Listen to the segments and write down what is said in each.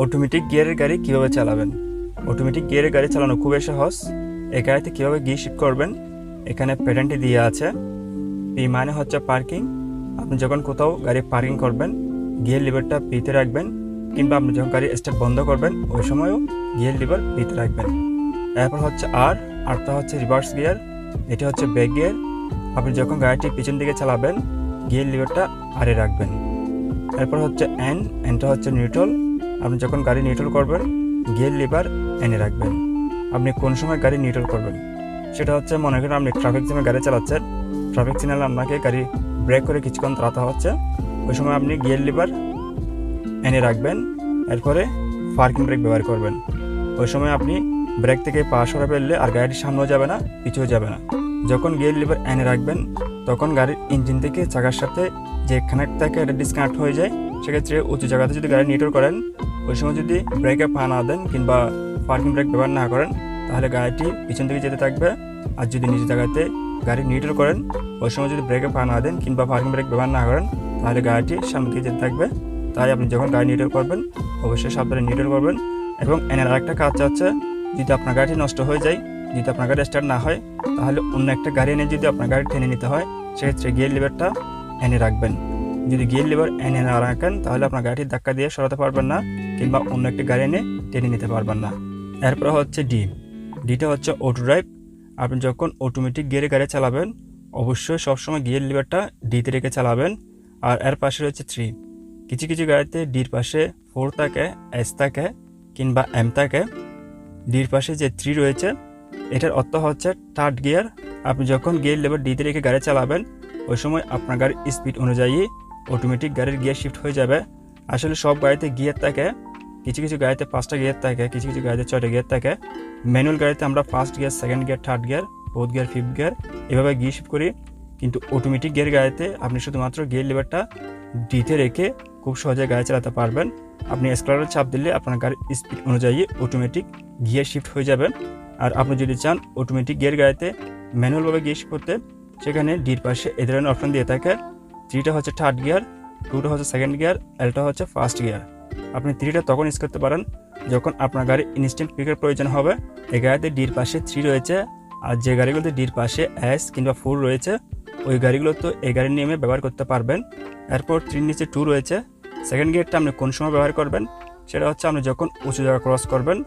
Automatic গিয়ারের গাড়ি কিভাবে চালাবেন। অটোমেটিক গিয়ারের গাড়ি চালানো খুবই সহজ। এই গাড়িতে কীভাবে গিয়ার শিফট করবেন, এখানে প্যাটার্নটি দিয়ে আছে। পি মানে হচ্ছে পার্কিং। আপনি যখন কোথাও গাড়ি পার্কিং করবেন, গিয়ার লিভারটা পিতে রাখবেন, কিংবা আপনি যখন গাড়ি স্টার্ট বন্ধ করবেন ওই সময়ও গিয়ার লিভার পিতে রাখবেন। এরপর হচ্ছে আরটা হচ্ছে রিভার্স গিয়ার, এটি হচ্ছে ব্যাক গিয়ার। আপনি যখন গাড়িটি পিছন দিকে চালাবেন গিয়ার লিভারটা আরে রাখবেন। এরপর হচ্ছে এনটা হচ্ছে নিউট্রাল। আপনি যখন গাড়ি নিউট্রাল করবেন গিয়ার লিভার এনে রাখবেন। আপনি কোন সময় গাড়ি নিউট্রাল করবেন সেটা হচ্ছে, মনে করেন আপনি ট্রাফিক জ্যামে গাড়ি চালাচ্ছেন, ট্রাফিক সিগন্যালে আপনাকে গাড়ি ব্রেক করে কিছুক্ষণ দাঁড়াতে হচ্ছে, ওই সময় আপনি গিয়ার লিভার এনে রাখবেন। এরপরে পার্কিং ব্রেক ব্যবহার করবেন। ওই সময় আপনি ব্রেক থেকে পা সরা ফেললে আর গাড়ির সামনেও যাবে না, পিছুও যাবে না। যখন গিয়ার লিভার এনে রাখবেন তখন গাড়ির ইঞ্জিন থেকে চাকার সাথে যে কানেক্ট থাকে এটা ডিসকানেক্ট হয়ে যায়। সেক্ষেত্রে উঁচু জায়গাতে যদি গাড়ি নিউট্রাল করেন, ওই সময় যদি ব্রেকে পা না দেন কিংবা পার্কিং ব্রেক ব্যবহার না করেন, তাহলে গাড়িটি পিছন দিকে যেতে থাকবে। আর যদি নিচু জায়গাতে গাড়ি নিউট্রাল করেন, ওই সময় যদি ব্রেকে পা না দেন কিংবা পার্কিং ব্রেক ব্যবহার না করেন, তাহলে গাড়িটি সামনে দিকে যেতে থাকবে। তাই আপনি যখন গাড়ি নিউট্রাল করবেন অবশ্যই সাবধানে নিউট্রাল করবেন। এবং এনার আরেকটা কাজ হচ্ছে, যদি আপনার গাড়িটি নষ্ট হয়ে যায়, যদি আপনার গাড়ি স্টার্ট না হয়, তাহলে অন্য একটা গাড়ি এনে যদি আপনার গাড়ি টেনে নিতে হয়, সেক্ষেত্রে গিয়ার লিভারটা এনে রাখবেন। যদি গিয়ার লিভার এনে না রাখেন তাহলে আপনার গাড়িটি ধাক্কা দিয়ে সরাতে পারবেন না কিংবা অন্য একটা গাড়ি এনে টেনে নিতে পারবেন না। এরপর হচ্ছে ডিটা হচ্ছে অটো ড্রাইভ। আপনি যখন অটোমেটিক গিয়ারে গাড়ি চালাবেন অবশ্যই সবসময় গিয়ার লিভারটা ডিতে রেখে চালাবেন। আর এর পাশে রয়েছে 3। কিছু কিছু গাড়িতে ডির পাশে 4 থাকে, এস থাকে কিংবা এম থাকে। ডির পাশে যে 3 রয়েছে এটার অর্থ হচ্ছে থার্ড গিয়ার। আপনি যখন গিয়ার লিভার ডিতে রেখে গাড়ি চালাবেন ওই সময় আপনার গাড়ির স্পিড অনুযায়ী অটোমেটিক গাড়ির গিয়ার শিফট হয়ে যাবে। আসলে সব গাড়িতে গিয়ার থাকে, কিছু কিছু গাড়িতে 5টা গিয়ার থাকে, কিছু কিছু গাড়িতে 6টা গিয়ার থাকে। ম্যানুয়াল গাড়িতে আমরা first gear, second gear, third gear, fourth gear, fifth gear এভাবে গিয়ার শিফট করি। কিন্তু অটোমেটিক গিয়ার গাড়িতে আপনি শুধুমাত্র গিয়ার লিভারটা ডিতে রেখে খুব সহজে গাড়ি চালাতে পারবেন। আপনি এক্সেলারেটর চাপ দিলে আপনার গাড়ির স্পিড অনুযায়ী অটোমেটিক গিয়ার শিফট হয়ে যাবে। আর আপনি যদি চান অটোমেটিক গিয়ার গাড়িতে ম্যানুয়ালভাবে গিয়ার শিফট করতে, সেখানে ডির পাশে এই ধরনের অপশন দিয়ে থাকে। 3টা হচ্ছে থার্ড গিয়ার, 2টা হচ্ছে সেকেন্ড গিয়ার, এলটা হচ্ছে ফার্স্ট গিয়ার। আপনি 3টা তখন ইউজ করতে পারেন যখন আপনার গাড়ির ইনস্ট্যান্ট পিকের প্রয়োজন হবে। এই গাড়িতে ডির পাশে 3 রয়েছে, আর যে গাড়িগুলোতে ডির পাশে এস কিংবা 4 রয়েছে ওই গাড়িগুলো তো এই গাড়ির নিয়মে ব্যবহার করতে পারবেন। এরপর 3 নিচে 2 রয়েছে। সেকেন্ড গিয়ারটা আপনি কোন সময় ব্যবহার করবেন সেটা হচ্ছে, আপনি যখন উঁচু জায়গা ক্রস করবেন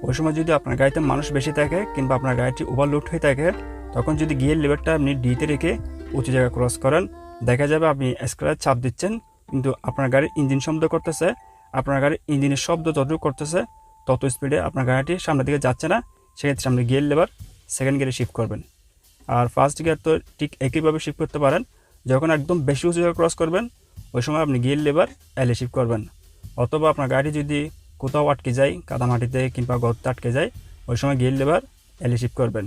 ওই সময় যদি আপনার গাড়িতে মানুষ বেশি থাকে কিংবা আপনার গাড়িটি ওভারলোড হয়ে থাকে, তখন যদি গিয়ার লিভারটা আপনি ডিতে রেখে উঁচু জায়গা ক্রস করেন, দেখা যাবে আপনি এক্সেলারেটর চাপ দিচ্ছেন কিন্তু আপনার গাড়ির ইঞ্জিন শব্দ করতেছে। আপনার গাড়ির ইঞ্জিনের শব্দ যতটুকু করতেছে তত স্পিডে আপনার গাড়িটি সামনের দিকে যাচ্ছে না। সেক্ষেত্রে আপনি গিয়ার লিভার সেকেন্ড গিয়ারে শিফট করবেন। আর ফার্স্ট গিয়ার তো ঠিক একইভাবে শিফট করতে পারেন। যখন একদম বেশি উঁচু জায়গা ক্রস করবেন ওই সময় আপনি গিয়ার লিভার এলে শিফট করবেন। অথবা আপনার গাড়ি যদি কোথাও আটকে যায়, কাদামাটিতে কিংবা গর্তে আটকে যায়, ওই সময় গিয়ার লিভার এলে শিফট করবেন।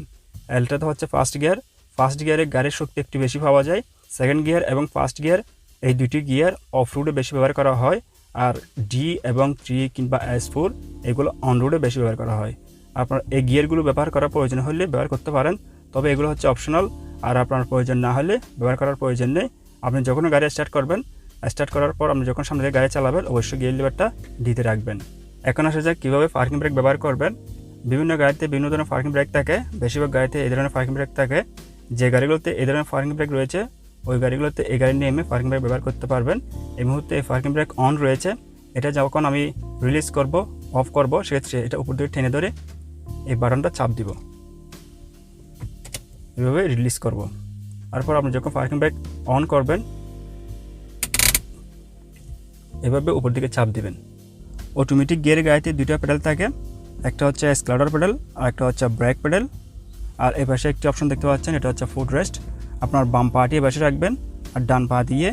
এলটা তো হচ্ছে ফার্স্ট গিয়ার। ফার্স্ট গিয়ারে গাড়ির শক্তি একটু বেশি পাওয়া যায়। সেকেন্ড গিয়ার এবং ফার্স্ট গিয়ার এই দুটি গিয়ার অফ রোডে বেশি ব্যবহার করা হয়। আর ডি এবং 3 কিংবা S4 এগুলো অন রোডে বেশি ব্যবহার করা হয়। আপনার এই গিয়ারগুলো ব্যবহার করার প্রয়োজন হলে ব্যবহার করতে পারেন, তবে এগুলো হচ্ছে অপশনাল। আর আপনার প্রয়োজন না হলে ব্যবহার করার প্রয়োজন নেই। আপনি যখন গাড়ি স্টার্ট করবেন, স্টার্ট করার পর আপনি যখন সামনে গাড়ি চালাবেন অবশ্যই গিয়ার লিভারটা ডিতে রাখবেন। এখন আসা যাক কীভাবে পার্কিং ব্রেক ব্যবহার করবেন। বিভিন্ন গাড়িতে বিভিন্ন ধরনের পার্কিং ব্রেক থাকে, বেশিরভাগ গাড়িতে এই ধরনের পার্কিং ব্রেক থাকে। যে গাড়িগুলোতে এই ধরনের পার্কিং ব্রেক রয়েছে ওই গাড়িগুলোতে এই গাড়ির নিয়মে পার্কিং ব্রেক ব্যবহার করতে পারবেন। এই মুহূর্তে এই পার্কিং ব্রেক অন রয়েছে। এটা যখন আমি রিলিজ করব, অফ করব, সেক্ষেত্রে এটা উপর দিকে টেনে ধরে এই বাটনটা চাপ দিব, এভাবে রিলিজ করব। তারপর আপনি যখন পার্কিং ব্রেক অন করবেন এভাবে উপর দিকে চাপ দিবেন। অটোমেটিক গিয়ারের গাড়িতে 2টা প্যাডেল থাকে, একটা হচ্ছে এক্সেলারেটর প্যাডেল আর একটা হচ্ছে ব্রেক প্যাডেল। আর এই পাশে একটি অপশন দেখতে পাচ্ছেন, এটা হচ্ছে ফুট রেস্ট। আপনার বাম পাটি এ পাশে রাখবেন আর ডান পা দিয়ে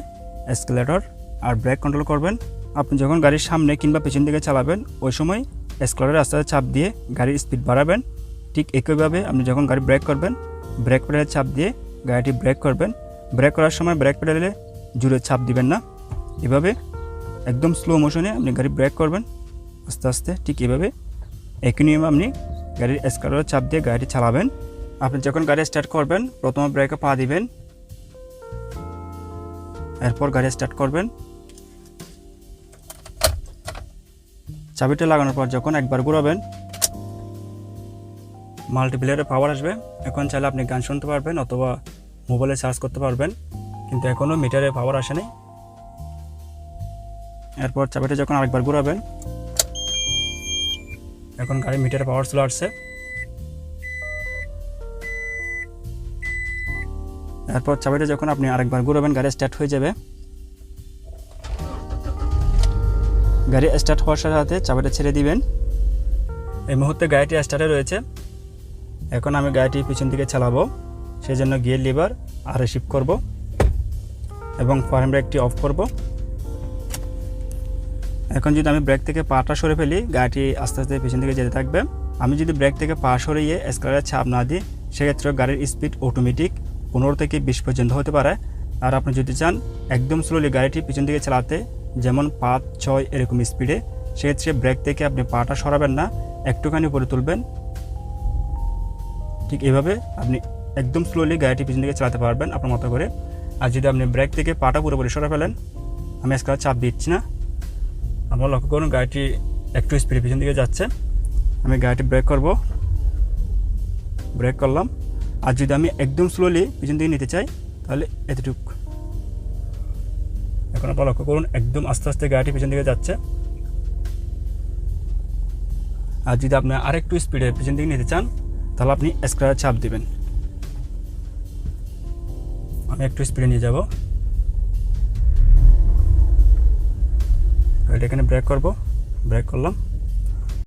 এক্সেলারেটর আর ব্রেক কন্ট্রোল করবেন। আপনি যখন গাড়ির সামনে কিংবা পেছন দিকে চালাবেন ওই সময় এক্সেলারেটর আস্তে আস্তে চাপ দিয়ে গাড়ির স্পিড বাড়াবেন। ঠিক একইভাবে আপনি যখন গাড়ি ব্রেক করবেন ব্রেক প্যাডেলে চাপ দিয়ে গাড়িটি ব্রেক করবেন। ব্রেক করার সময় ব্রেক প্যাডেলে জুড়ে চাপ দিবেন না, এভাবে একদম স্লো মোশনে আপনি গাড়ি ব্রেক করবেন আস্তে আস্তে। ঠিক এভাবে একই নিয়মে আপনি গাড়ির এক্সেলারেটর চাপ দিয়ে গাড়িটি চালাবেন। আপনি যখন গাড়ি স্টার্ট করবেন প্রথমে ব্রেকে পা দিবেন, এরপর গাড়ি স্টার্ট করবেন। চাবিটা লাগানোর পর যখন একবার ঘোরাবেন মাল্টিপ্লেয়ারে পাওয়ার আসবে। এখন চাইলে আপনি গান শুনতে পারবেন অথবা মোবাইলে চার্জ করতে পারবেন, কিন্তু এখনও মিটারে পাওয়ার আসেনি। এরপর চাবিটা যখন আরেকবার ঘোরাবেন এখন গাড়ির মিটারে পাওয়ার চলে আসছে। এরপর চাবিটা যখন আপনি আরেকবার ঘোরাবেন গাড়ি স্টার্ট হয়ে যাবে। গাড়ি স্টার্ট হওয়ার সাথে সাথে চাবিটা ছেড়ে দিবেন। এই মুহূর্তে গাড়িটি স্টার্টে রয়েছে। এখন আমি গাড়িটি পিছন দিকে চালাবো, সেই জন্য গিয়ার লিভার আর শিফট করব এবং ফার্ম ব্রেকটি অফ করব। এখন যদি আমি ব্রেক থেকে পাটা সরে ফেলি গাড়িটি আস্তে আস্তে পিছন দিকে যেতে থাকবে। আমি যদি ব্রেক থেকে পা সরিয়ে স্কেলের চাপ না দিই সেক্ষেত্রে গাড়ির স্পিড অটোমেটিক 15 থেকে 20 পর্যন্ত হতে পারে। আর আপনি যদি চান একদম স্লোলি গাড়িটি পিছন দিকে চালাতে, যেমন 5-6 এরকম স্পিডে, সেক্ষেত্রে ব্রেক থেকে আপনি পাটা সরাবেন না, একটুখানি উপরে তুলবেন। ঠিক এভাবে আপনি একদম স্লোলি গাড়িটি পিছন দিকে চালাতে পারবেন আপনার মতো করে। আর যদি আপনি ব্রেক থেকে পাটা পুরোপুরি সরা ফেলেন, আমি স্কেলের চাপ দিচ্ছি না, আমরা লক্ষ্য করুন গাড়িটি একটু স্পিডে পিছন দিকে যাচ্ছে। আমি গাড়িটি ব্রেক করব, ব্রেক করলাম। আর যদি আমি একদম স্লোলি পিছন দিকে নিতে চাই তাহলে এতটুক। এখন আপনারা লক্ষ্য করুন একদম আস্তে আস্তে গাড়িটি পিছন দিকে যাচ্ছে। আর যদি আপনি আরেকটু স্পিডে পিছন দিকে নিতে চান তাহলে আপনি স্কেলের চাপ দিবেন। আমি একটু স্পিডে নিয়ে যাব, গাড়িটা এখানে ব্রেক করব, ব্রেক করলাম।